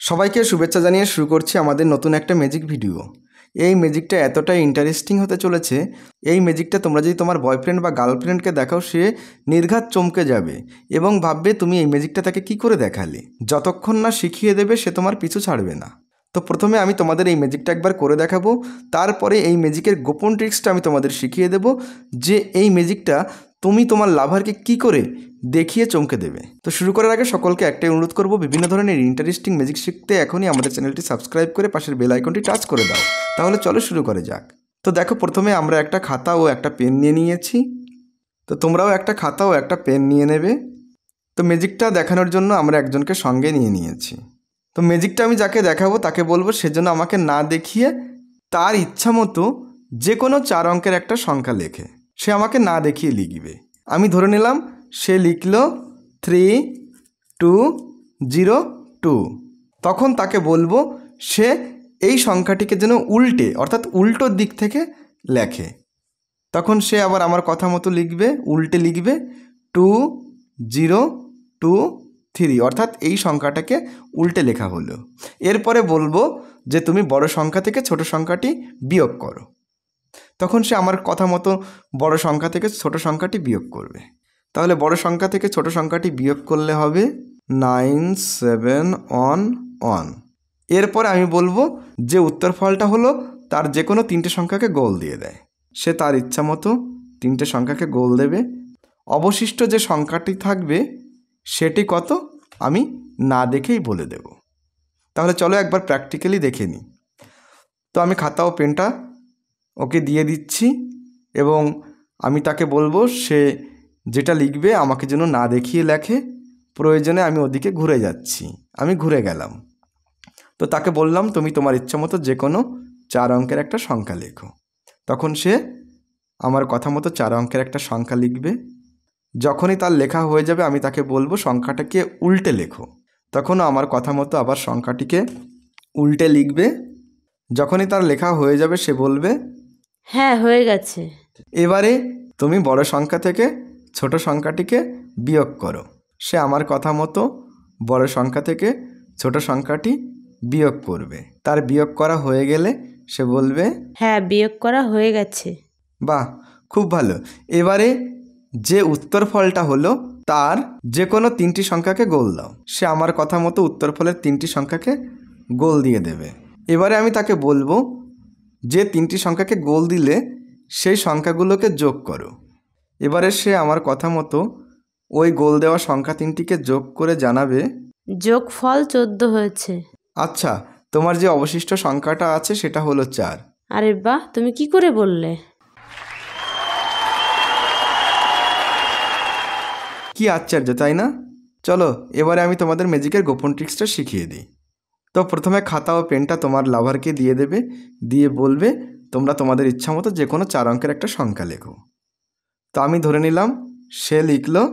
সবাইকে শুভেচ্ছা জানিয়ে শুরু করছি আমাদের নতুন একটা ম্যাজিক ভিডিও। এই ম্যাজিকটা এতটাই ইন্টারেস্টিং হতে চলেছে। এই ম্যাজিকটা তোমরা যদি তোমার বয়ফ্রেন্ড বা গার্লফ্রেন্ডকে দেখাও, সে নির্ঘাত চমকে যাবে এবং ভাববে তুমি এই ম্যাজিকটা তাকে কী করে দেখালে। যতক্ষণ না শিখিয়ে দেবে সে তোমার পিছু ছাড়বে না। তো প্রথমে আমি তোমাদের এই ম্যাজিকটা একবার করে দেখাবো, তারপরে এই ম্যাজিকের গোপন ট্রিক্সটা আমি তোমাদের শিখিয়ে দেব, যে এই ম্যাজিকটা তুমি তোমার লাভারকে কী করে দেখিয়ে চমকে দেবে। তো শুরু করার আগে সকলকে একটাই অনুরোধ করব, বিভিন্ন ধরনের ইন্টারেস্টিং ম্যাজিক শিখতে এখনই আমাদের চ্যানেলটি সাবস্ক্রাইব করে পাশের বেল আইকনটি টাচ করে দাও। তাহলে চলো শুরু করে যাক। তো দেখো, প্রথমে আমরা একটা খাতা ও একটা পেন নিয়ে নিয়েছি। তো তোমরাও একটা খাতা ও একটা পেন নিয়ে নেবে। তো ম্যাজিকটা দেখানোর জন্য আমরা একজনকে সঙ্গে নিয়ে নিয়েছি। তো ম্যাজিকটা আমি যাকে দেখাবো তাকে বলবো সেজন্য আমাকে না দেখিয়ে তার ইচ্ছা মতো যে কোনো 4 অঙ্কের একটা সংখ্যা লেখে সে আমাকে না দেখিয়ে লিখবে। আমি ধরে নিলাম সে লিখলো 3202। তখন তাকে বলবো সে এই সংখ্যাটিকে যেন উল্টে, অর্থাৎ উল্টোর দিক থেকে লেখে। তখন সে আবার আমার কথা মতো লিখবে, উল্টে লিখবে 2023, অর্থাৎ এই সংখ্যাটাকে উল্টে লেখা হলো। এরপরে বলবো যে তুমি বড় সংখ্যা থেকে ছোট সংখ্যাটি বিয়োগ করো। তখন সে আমার কথা মতো বড় সংখ্যা থেকে ছোট সংখ্যাটি বিয়োগ করবে। তাহলে বড় সংখ্যা থেকে ছোট সংখ্যাটি বিয়োগ করলে হবে 9711। এরপরে আমি বলবো যে উত্তর ফলটা হলো তার যে কোনো 3টে সংখ্যাকে গোল দিয়ে দেয়। সে তার ইচ্ছা মতো 3টে সংখ্যাকে গোল দেবে। অবশিষ্ট যে সংখ্যাটি থাকবে সেটি কত আমি না দেখেই বলে দেব। তাহলে চলো একবার প্র্যাকটিক্যালি দেখে নিই। তো আমি খাতা ও পেনটা ওকে দিয়ে দিচ্ছি এবং আমি তাকে বলবো সে যেটা লিখবে আমাকে যেন না দেখিয়ে লেখে। প্রয়োজনে আমি ওদিকে ঘুরে যাচ্ছি। আমি ঘুরে গেলাম। তো তাকে বললাম তুমি তোমার ইচ্ছা মতো যে কোনো 4 অঙ্কের একটা সংখ্যা লেখো। তখন সে আমার কথা মতো 4 অঙ্কের একটা সংখ্যা লিখবে। যখনই তার লেখা হয়ে যাবে আমি তাকে বলবো সংখ্যাটাকে উল্টে লেখো। তখনও আমার কথা মতো আবার সংখ্যাটিকে উল্টে লিখবে। যখনই তার লেখা হয়ে যাবে সে বলবে হ্যাঁ, হয়ে গেছে। এবারে তুমি বড় সংখ্যা থেকে ছোট সংখ্যাটিকে বিয়োগ করো। সে আমার কথা মতো বড় সংখ্যা থেকে ছোট সংখ্যাটি বিয়োগ করবে। তার বিয়োগ করা হয়ে গেলে সে বলবে হ্যাঁ, বিয়োগ করা হয়ে গেছে। বাহ, খুব ভালো। এবারে যে উত্তর ফলটা হলো তার যে কোনো 3টি সংখ্যাকে গোল দাও। সে আমার কথা মতো উত্তর ফলের 3টি সংখ্যাকে গোল দিয়ে দেবে। এবারে আমি তাকে বলবো যে 3টি সংখ্যাকে গোল দিলে সেই সংখ্যাগুলোকে যোগ করো। এবারে সে আমার কথা মতো ওই গোল দেওয়া সংখ্যা 3টিকে যোগ করে জানাবে যোগফল 14 হয়েছে। আচ্ছা, তোমার যে অবশিষ্ট সংখ্যাটা আছে সেটা হলো 4। আরে বাহ, তুমি কি করে বললে? কি আশ্চর্য, তাই না? চলো এবারে আমি তোমাদের ম্যাজিকের গোপন ট্রিক্সটা শিখিয়ে দিই। তো প্রথমে খাতা ও পেনটা তোমার লাভারকে দিয়ে দেবে, দিয়ে বলবে তোমরা তোমাদের ইচ্ছা মতো যে কোনো 4 অঙ্কের একটা সংখ্যা লেখো। তো আমি ধরে নিলাম সে লিখলো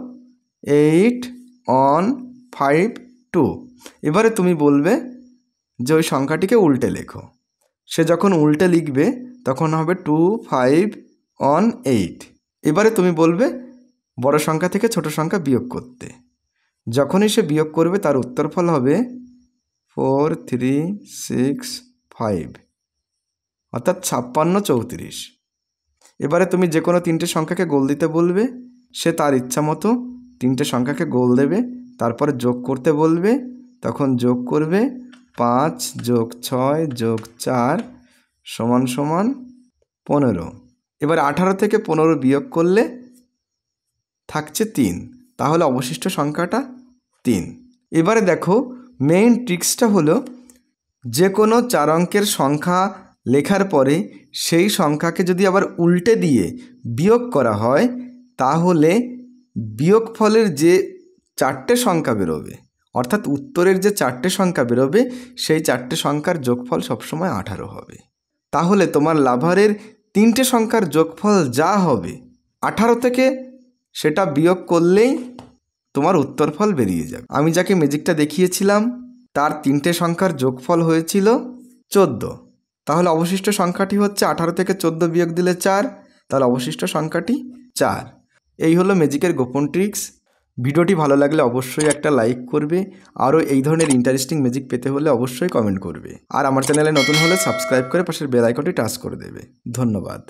8152। এবারে তুমি বলবে যে ওই সংখ্যাটিকে উল্টে লেখো। সে যখন উল্টে লিখবে তখন হবে 2518। এবারে তুমি বলবে বড় সংখ্যা থেকে ছোট সংখ্যা বিয়োগ করতে। যখনই সে বিয়োগ করবে তার উত্তরফল হবে 4365, অর্থাৎ 5634। এবারে তুমি যে কোনো 3টে সংখ্যাকে গোল দিতে বলবে। সে তার ইচ্ছা মতো 3টে সংখ্যাকে গোল দেবে। তারপরে যোগ করতে বলবে। তখন যোগ করবে 5 + 6 + 4 = 15। এবার 18 থেকে 15 বিয়োগ করলে থাকছে 3। তাহলে অবশিষ্ট সংখ্যাটা 3। এবারে দেখো, মেইন ট্রিক্সটা হলো যে কোনো 4 অঙ্কের সংখ্যা লেখার পরে সেই সংখ্যাকে যদি আবার উল্টে দিয়ে বিয়োগ করা হয় তাহলে বিয়োগফলের যে 4টে সংখ্যা বেরোবে, অর্থাৎ উত্তরের যে 4টে সংখ্যা বেরোবে সেই 4টে সংখ্যার যোগফল সবসময় 18 হবে। তাহলে তোমার লাভারের 3টে সংখ্যার যোগফল যা হবে 18 থেকে সেটা বিয়োগ করলেই তোমার উত্তরফল বেরিয়ে যাবে। আমি যাকে ম্যাজিকটা দেখিয়েছিলাম তার 3টে সংখ্যার যোগফল হয়েছিল 14। তাহলে অবশিষ্ট সংখ্যাটি হচ্ছে 18 থেকে 14 বিয়োগ দিলে 4, তাহলে অবশিষ্ট সংখ্যাটি 4। এই হলো ম্যাজিকের গোপন ট্রিক্স। ভিডিওটি ভালো লাগলে অবশ্যই একটা লাইক করবে। আরও এই ধরনের ইন্টারেস্টিং ম্যাজিক পেতে হলে অবশ্যই কমেন্ট করবে। আর আমার চ্যানেলে নতুন হলে সাবস্ক্রাইব করে পাশের বেল আইকনটি টাচ করে দেবে। ধন্যবাদ।